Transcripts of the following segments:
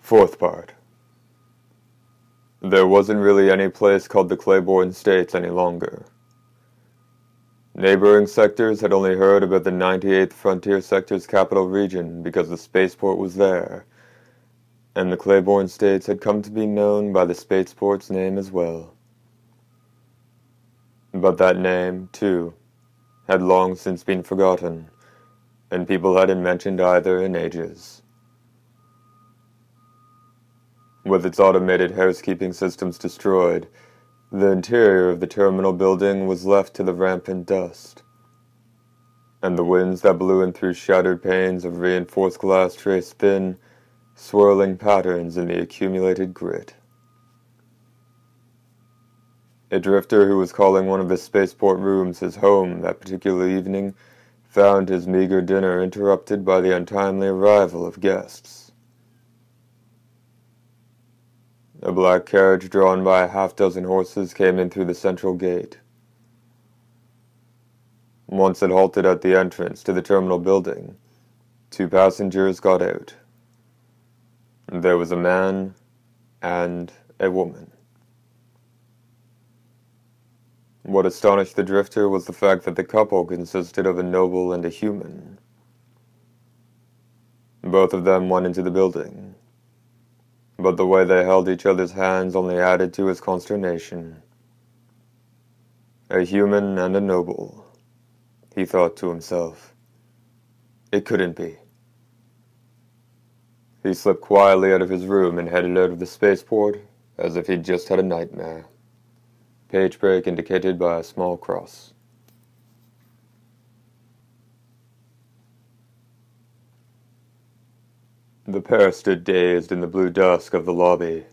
Fourth part. There wasn't really any place called the Claiborne States any longer. Neighboring sectors had only heard about the 98th Frontier Sector's capital region because the spaceport was there, and the Claiborne States had come to be known by the spaceport's name as well. But that name, too, had long since been forgotten, and people hadn't mentioned either in ages. With its automated housekeeping systems destroyed, the interior of the terminal building was left to the rampant dust, and the winds that blew in through shattered panes of reinforced glass traced thin, swirling patterns in the accumulated grit. A drifter who was calling one of the spaceport rooms his home that particular evening found his meager dinner interrupted by the untimely arrival of guests. A black carriage drawn by a half-dozen horses came in through the central gate. Once it halted at the entrance to the terminal building, 2 passengers got out. There was a man and a woman. What astonished the drifter was the fact that the couple consisted of a noble and a human. Both of them went into the building, but the way they held each other's hands only added to his consternation. A human and a noble, he thought to himself. It couldn't be. He slipped quietly out of his room and headed out of the spaceport as if he'd just had a nightmare. Page break indicated by a small cross. The pair stood dazed in the blue dusk of the lobby.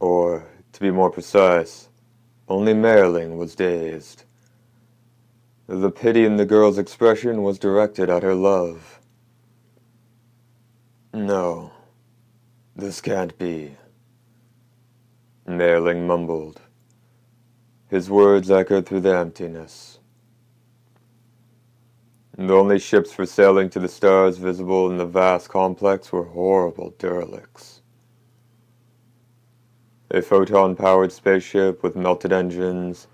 Or, to be more precise, only Merling was dazed. The pity in the girl's expression was directed at her love. No, this can't be, Merling mumbled. His words echoed through the emptiness. The only ships for sailing to the stars visible in the vast complex were horrible derelicts. A photon-powered spaceship with melted engines,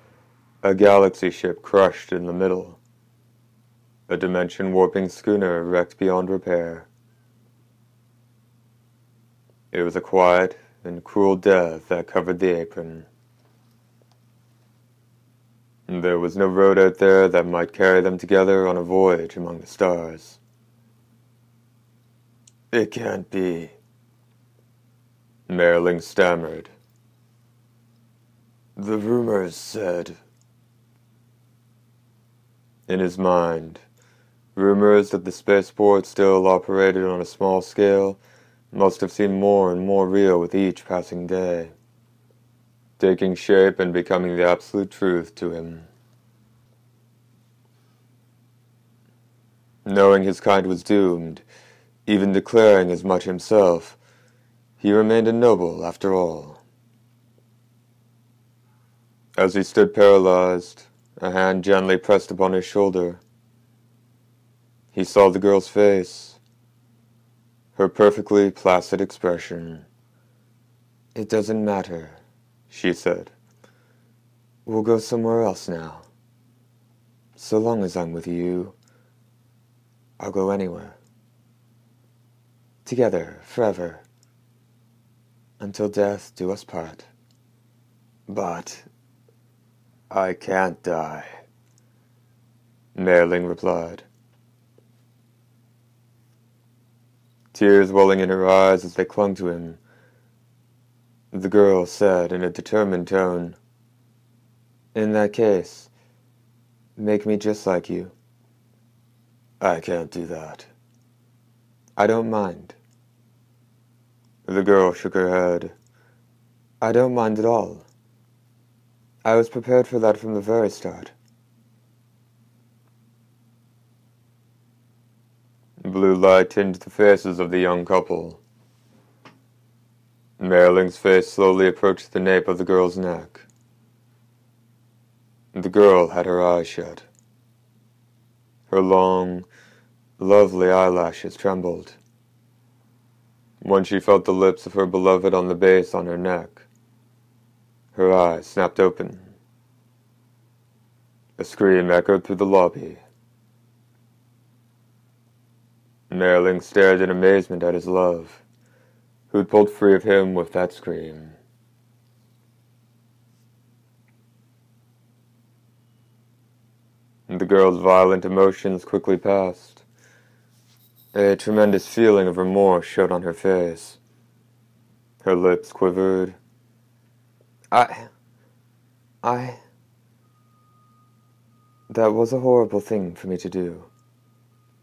a galaxy ship crushed in the middle, a dimension-warping schooner wrecked beyond repair. It was a quiet and cruel death that covered the apron. There was no road out there that might carry them together on a voyage among the stars. It can't be, Merling stammered. The rumors said. In his mind, rumors that the spaceport still operated on a small scale must have seemed more and more real with each passing day, taking shape and becoming the absolute truth to him. Knowing his kind was doomed, even declaring as much himself, he remained a noble after all. As he stood paralyzed, a hand gently pressed upon his shoulder. He saw the girl's face, her perfectly placid expression. It doesn't matter, she said. We'll go somewhere else now. So long as I'm with you, I'll go anywhere. Together, forever. Until death do us part. But I can't die, Merling replied. Tears welling in her eyes as they clung to him, the girl said in a determined tone, In that case, make me just like you. I can't do that. I don't mind. The girl shook her head. I don't mind at all. I was prepared for that from the very start. Blue light tinged the faces of the young couple. Merling's face slowly approached the nape of the girl's neck. The girl had her eyes shut. Her long, lovely eyelashes trembled. When she felt the lips of her beloved on the base on her neck, her eyes snapped open. A scream echoed through the lobby. Merling stared in amazement at his love, who'd pulled free of him with that scream. The girl's violent emotions quickly passed. A tremendous feeling of remorse showed on her face. Her lips quivered. I... That was a horrible thing for me to do,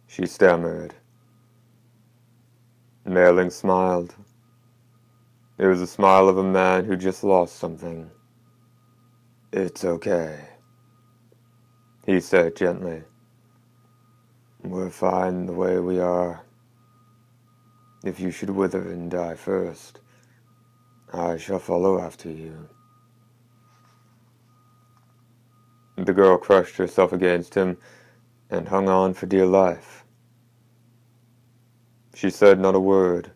she stammered. Merling smiled. It was the smile of a man who just lost something. It's okay, he said gently. We're fine the way we are. If you should wither and die first, I shall follow after you. The girl crushed herself against him and hung on for dear life. She said not a word,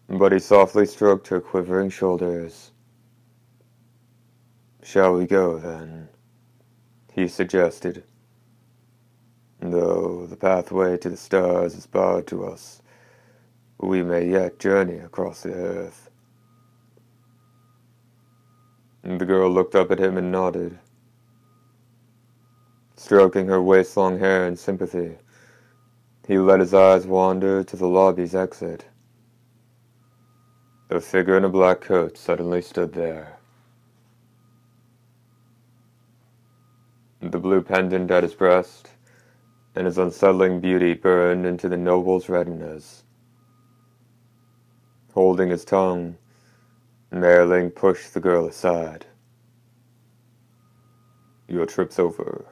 but he softly stroked her quivering shoulders. Shall we go, then? He suggested. Though the pathway to the stars is barred to us, we may yet journey across the earth. The girl looked up at him and nodded, stroking her waist-long hair in sympathy. He let his eyes wander to the lobby's exit. A figure in a black coat suddenly stood there. The blue pendant at his breast and his unsettling beauty burned into the noble's retinas. Holding his tongue, Merling pushed the girl aside. Your trip's over,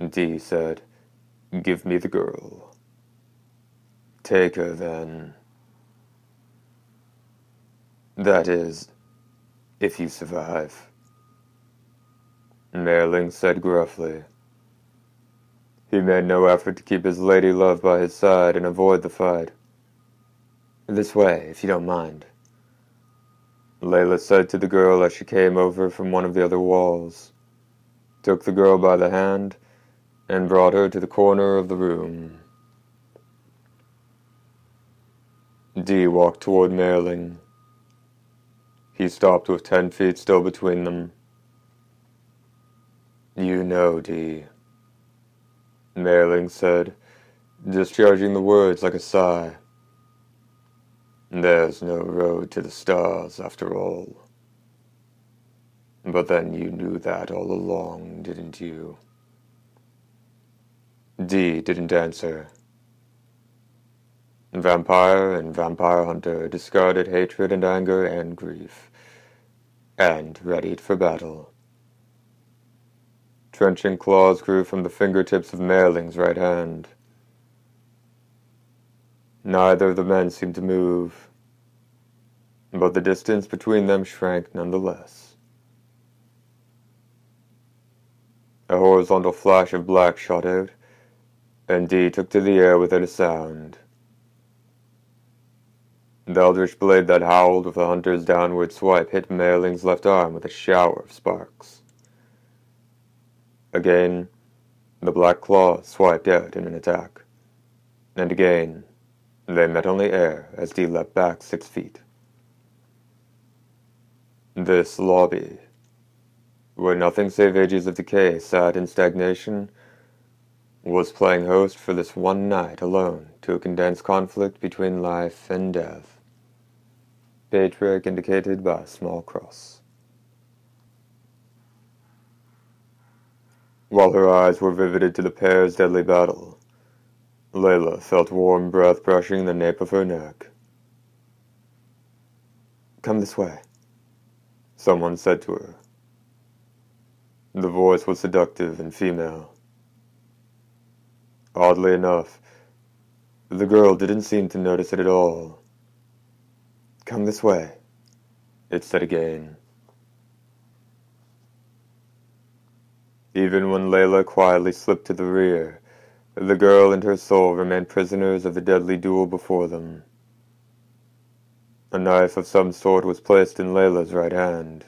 Dee said. Give me the girl. Take her, then. That is, if you survive, Merling said gruffly. He made no effort to keep his lady love by his side and avoid the fight. This way, if you don't mind, Layla said to the girl as she came over from one of the other walls, took the girl by the hand, and brought her to the corner of the room. Dee walked toward Merling. He stopped with 10 feet still between them. You know, Dee, Merling said, discharging the words like a sigh. There's no road to the stars, after all. But then you knew that all along, didn't you? Dee didn't answer. Vampire and vampire hunter discarded hatred and anger and grief, and readied for battle. Trenching claws grew from the fingertips of Merling's right hand. Neither of the men seemed to move, but the distance between them shrank nonetheless. A horizontal flash of black shot out, and Dee took to the air without a sound. The eldritch blade that howled with the hunter's downward swipe hit Merling's left arm with a shower of sparks. Again, the black claw swiped out in an attack, and again, they met on the air as Dee leapt back 6 feet. This lobby, where nothing save ages of decay sat in stagnation, was playing host for this one night alone to a condensed conflict between life and death. Patriarch indicated by a small cross. While her eyes were riveted to the pair's deadly battle, Layla felt warm breath brushing the nape of her neck. Come this way, someone said to her. The voice was seductive and female. Oddly enough, the girl didn't seem to notice it at all. Come this way, it said again. Even when Layla quietly slipped to the rear, the girl and her soul remained prisoners of the deadly duel before them. A knife of some sort was placed in Layla's right hand.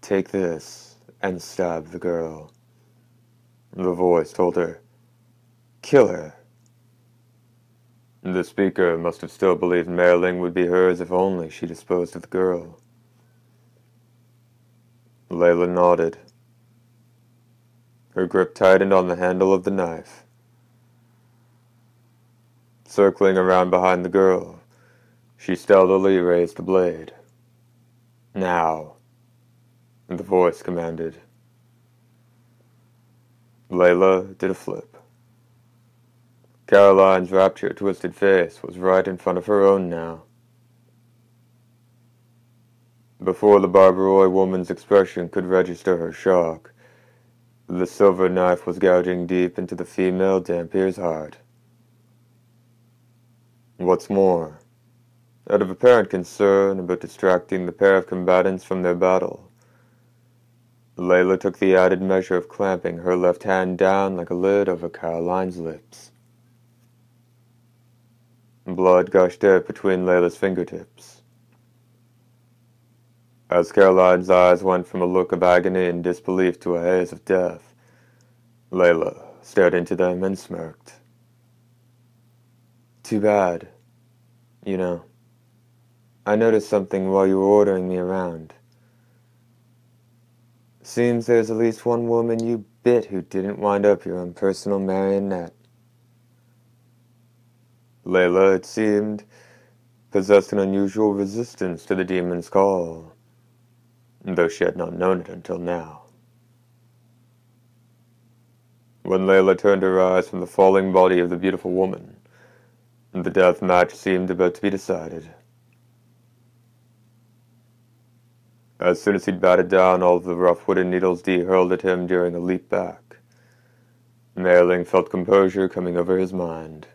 "Take this and stab the girl," the voice told her. "Kill her." The speaker must have still believed Merling would be hers if only she disposed of the girl. Layla nodded. Her grip tightened on the handle of the knife. Circling around behind the girl, she stealthily raised the blade. "Now," the voice commanded. Layla did a flip. Caroline's rapture-twisted face was right in front of her own now. Before the Barbaroi woman's expression could register her shock, the silver knife was gouging deep into the female Dampier's heart. What's more, out of apparent concern about distracting the pair of combatants from their battle, Layla took the added measure of clamping her left hand down like a lid over Caroline's lips. Blood gushed out between Layla's fingertips. As Caroline's eyes went from a look of agony and disbelief to a haze of death, Layla stared into them and smirked. "Too bad. You know, I noticed something while you were ordering me around. Seems there's at least one woman you bit who didn't wind up your own personal marionette." Layla, it seemed, possessed an unusual resistance to the demon's call, though she had not known it until now. When Layla turned her eyes from the falling body of the beautiful woman, the death match seemed about to be decided. As soon as he'd batted down all of the rough wooden needles Dee hurled at him during a leap back, Merling felt composure coming over his mind.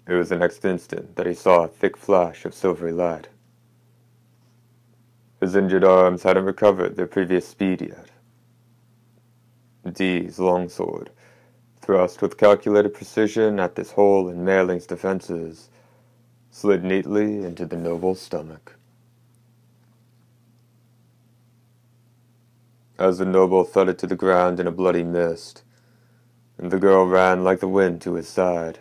It was the next instant that he saw a thick flash of silvery light. His injured arms hadn't recovered their previous speed yet. Dee's longsword, thrust with calculated precision at this hole in Merling's defenses, slid neatly into the noble's stomach. As the noble thudded to the ground in a bloody mist, the girl ran like the wind to his side.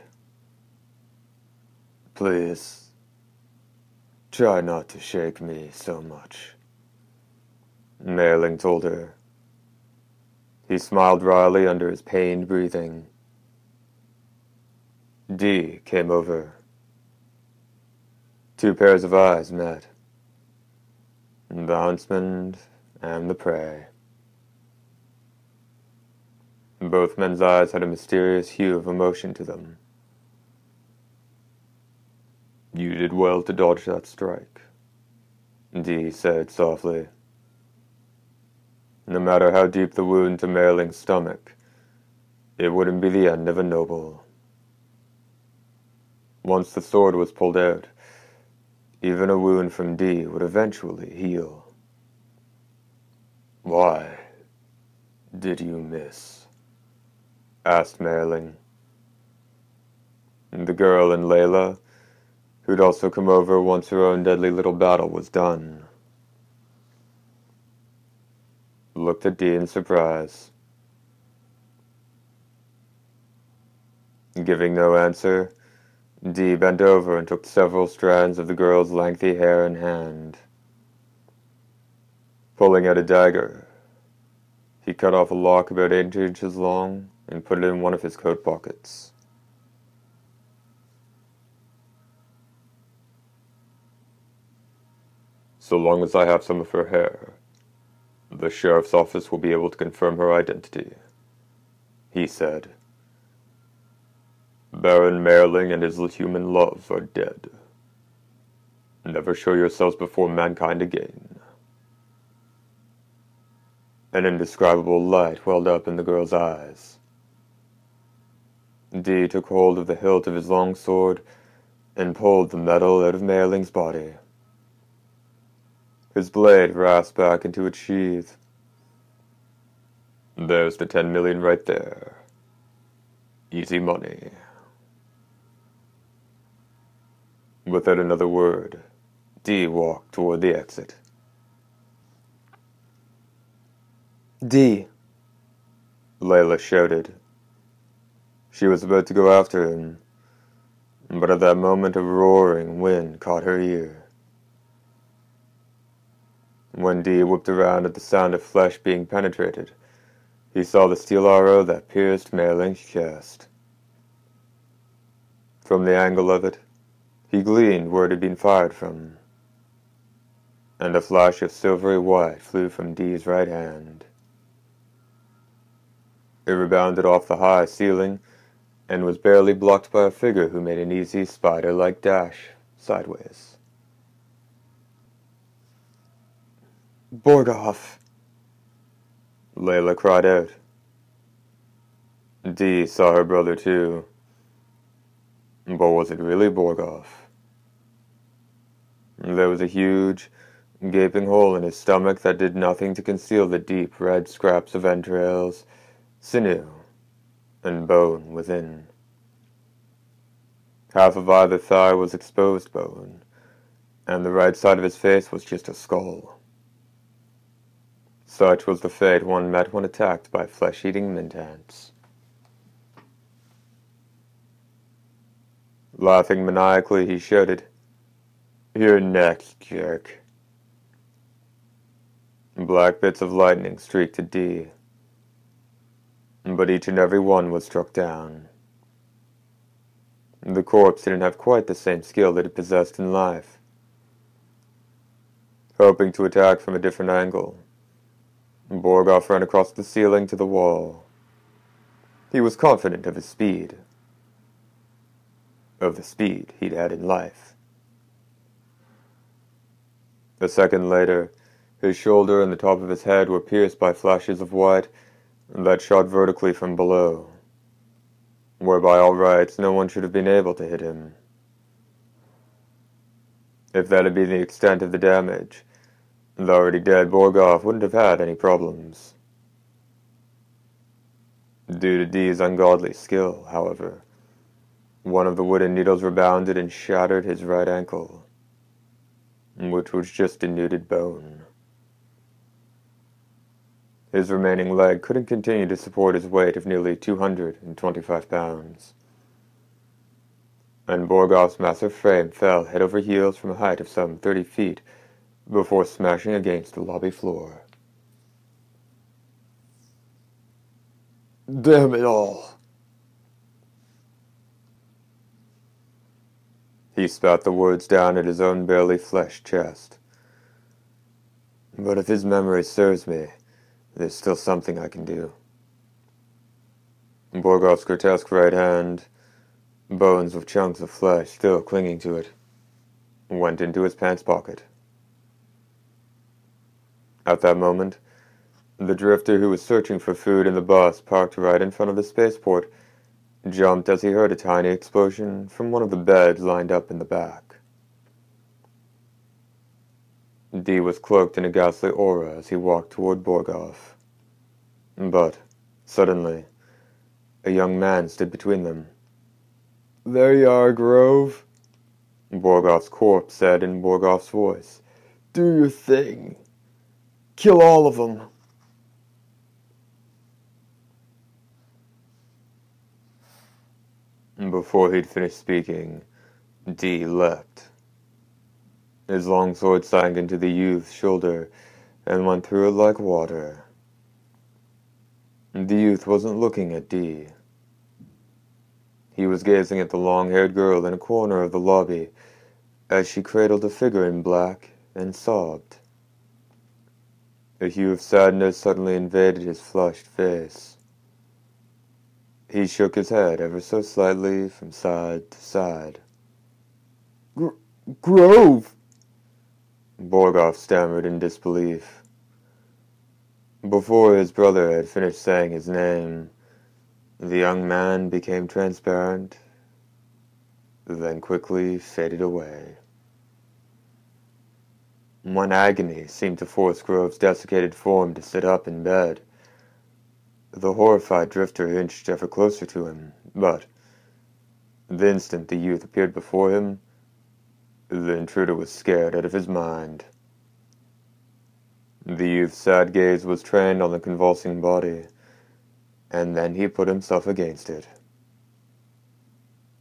"Please, try not to shake me so much," Merling told her. He smiled wryly under his pained breathing. Dee came over. Two pairs of eyes met. The huntsman and the prey. Both men's eyes had a mysterious hue of emotion to them. "You did well to dodge that strike," Dee said softly. No matter how deep the wound to Merling's stomach, it wouldn't be the end of a noble. Once the sword was pulled out, even a wound from Dee would eventually heal. "Why did you miss?" asked Merling. The girl and Layla, who'd also come over once her own deadly little battle was done, looked at Dee in surprise. Giving no answer, Dee bent over and took several strands of the girl's lengthy hair in hand. Pulling out a dagger, he cut off a lock about 8 inches long and put it in one of his coat pockets. "So long as I have some of her hair, the sheriff's office will be able to confirm her identity," he said. "Baron Merling and his human love are dead. Never show yourselves before mankind again." An indescribable light welled up in the girl's eyes. Dee took hold of the hilt of his long sword and pulled the metal out of Merling's body. His blade rasped back into its sheath. "There's the 10 million right there. Easy money." Without another word, Dee walked toward the exit. Dee, Layla shouted. She was about to go after him, but at that moment a roaring wind caught her ear. When Dee whipped around at the sound of flesh being penetrated, he saw the steel arrow that pierced Mayling's chest. From the angle of it, he gleaned where it had been fired from, and a flash of silvery white flew from Dee's right hand. It rebounded off the high ceiling and was barely blocked by a figure who made an easy spider-like dash sideways. Borgoff, Layla cried out. Dee saw her brother too. But was it really Borgoff? There was a huge, gaping hole in his stomach that did nothing to conceal the deep red scraps of entrails, sinew, and bone within. Half of either thigh was exposed bone, and the right side of his face was just a skull. Such was the fate one met when attacked by flesh-eating mint ants. Laughing maniacally, he shouted, "You're next, jerk." Black bits of lightning streaked at Dee, but each and every one was struck down. The corpse didn't have quite the same skill that it possessed in life. Hoping to attack from a different angle, Borgoff ran across the ceiling to the wall. He was confident of his speed. Of the speed he'd had in life. A second later, his shoulder and the top of his head were pierced by flashes of white that shot vertically from below, where by all rights no one should have been able to hit him. If that had been the extent of the damage, the already dead Borgoff wouldn't have had any problems. Due to Dee's ungodly skill, however, one of the wooden needles rebounded and shattered his right ankle, which was just denuded bone. His remaining leg couldn't continue to support his weight of nearly 225 pounds, and Borgoff's massive frame fell head over heels from a height of some 30 feet before smashing against the lobby floor. damn it all. He spat the words down at his own barely fleshed chest. But if his memory serves me, there's still something I can do. Borgoff's grotesque right hand, bones with chunks of flesh still clinging to it, went into his pants pocket. At that moment, the drifter who was searching for food in the bus parked right in front of the spaceport jumped as he heard a tiny explosion from one of the beds lined up in the back. Dee was cloaked in a ghastly aura as he walked toward Borgoff. But, suddenly, a young man stood between them. There you are, Grove, Borgoff's corpse said in Borgoff's voice. Do your thing. Kill all of them. Before he'd finished speaking, Dee leapt. His long sword sank into the youth's shoulder and went through it like water. The youth wasn't looking at Dee. He was gazing at the long-haired girl in a corner of the lobby as she cradled a figure in black and sobbed. A hue of sadness suddenly invaded his flushed face. He shook his head ever so slightly from side to side. Grove! Borgoff stammered in disbelief. Before his brother had finished saying his name, the young man became transparent, then quickly faded away. One agony seemed to force Grove's desiccated form to sit up in bed. The horrified drifter inched ever closer to him, but the instant the youth appeared before him, The intruder was scared out of his mind. The youth's sad gaze was trained on the convulsing body, and then he put himself against it.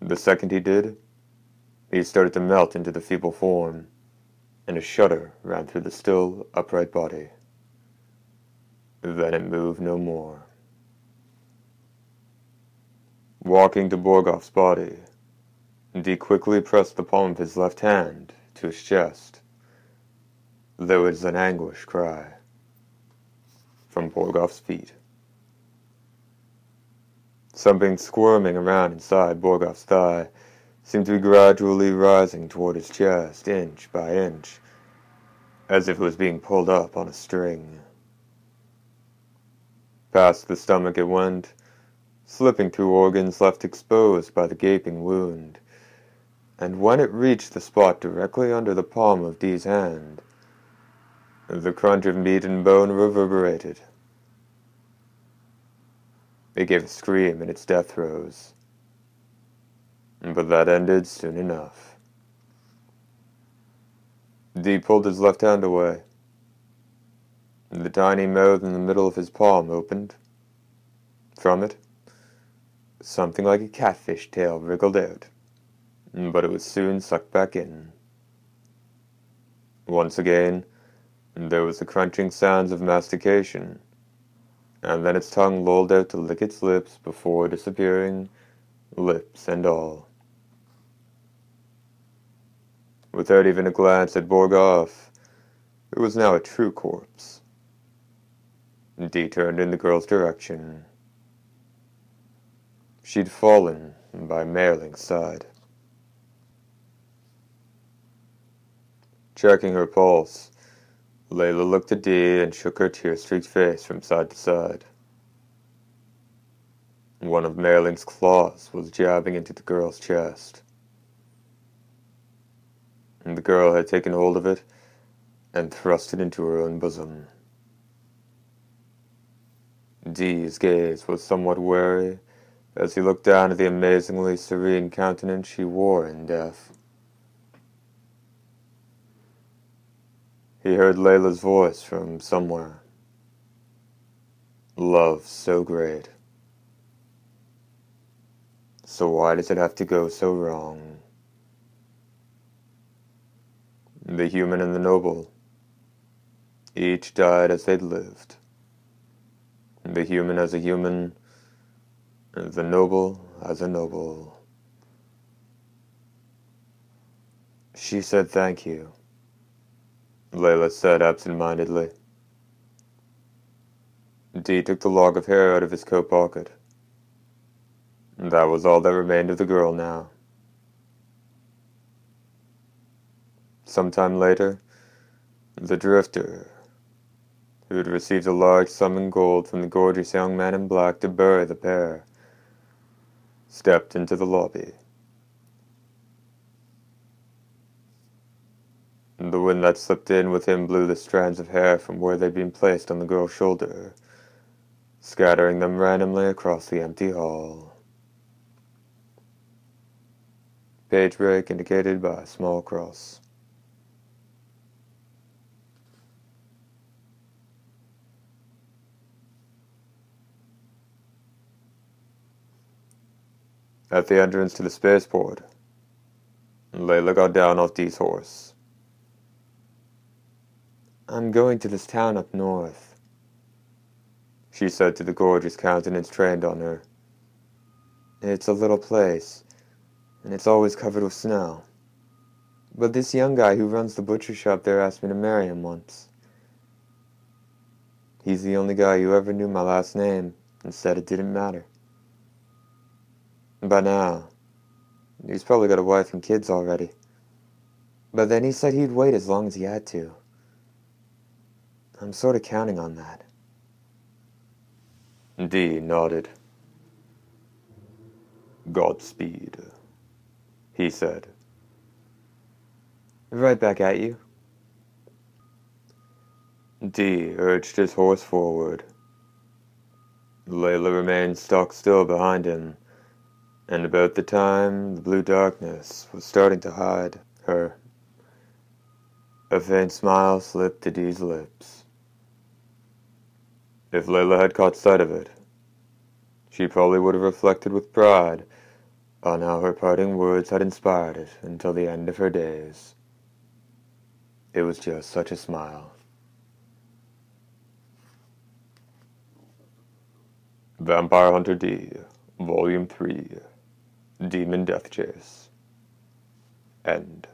The second he did, he started to melt into the feeble form, and a shudder ran through the still, upright body. Then it moved no more. Walking to Borgoff's body, Dee quickly pressed the palm of his left hand to his chest. There was an anguished cry from Borgoff's feet. Something squirming around inside Borgoff's thigh seemed to be gradually rising toward his chest, inch by inch, as if it was being pulled up on a string. Past the stomach it went, slipping through organs left exposed by the gaping wound, and when it reached the spot directly under the palm of Dee's hand, the crunch of meat and bone reverberated. It gave a scream in its death throes, but that ended soon enough. Dee pulled his left hand away. The tiny mouth in the middle of his palm opened. From it, something like a catfish tail wriggled out, but it was soon sucked back in. Once again, there was the crunching sounds of mastication, and then its tongue lolled out to lick its lips before disappearing, lips and all. Without even a glance at Borgoff, it was now a true corpse. Dee turned in the girl's direction. She'd fallen by Merling's side. Checking her pulse, Layla looked at Dee and shook her tear-streaked face from side to side. One of Merling's claws was jabbing into the girl's chest. And the girl had taken hold of it and thrust it into her own bosom. Dee's gaze was somewhat wary as he looked down at the amazingly serene countenance she wore in death. He heard Layla's voice from somewhere. Love so great. So why does it have to go so wrong? The human and the noble, each died as they'd lived. The human as a human, the noble as a noble. She said thank you, Layla said absent-mindedly. Dee took the log of hair out of his coat pocket. That was all that remained of the girl now. Sometime later, the drifter, who had received a large sum in gold from the gorgeous young man in black to bury the pair, stepped into the lobby. The wind that slipped in with him blew the strands of hair from where they'd been placed on the girl's shoulder, scattering them randomly across the empty hall. Page break indicated by a small cross. At the entrance to the spaceport, Layla got down off Dee's horse. I'm going to this town up north, she said to the gorgeous countenance trained on her. It's a little place, and it's always covered with snow. But this young guy who runs the butcher shop there asked me to marry him once. He's the only guy who ever knew my last name and said it didn't matter. By now, he's probably got a wife and kids already. But then he said he'd wait as long as he had to. I'm sort of counting on that. Dee nodded. Godspeed, he said. Right back at you. Dee urged his horse forward. Layla remained stock still behind him, and about the time the blue darkness was starting to hide her A faint smile slipped to Dee's lips. If Layla had caught sight of it, she probably would have reflected with pride on how her parting words had inspired it until the end of her days. It was just such a smile. Vampire Hunter D, Volume 3, Demon Deathchase. End.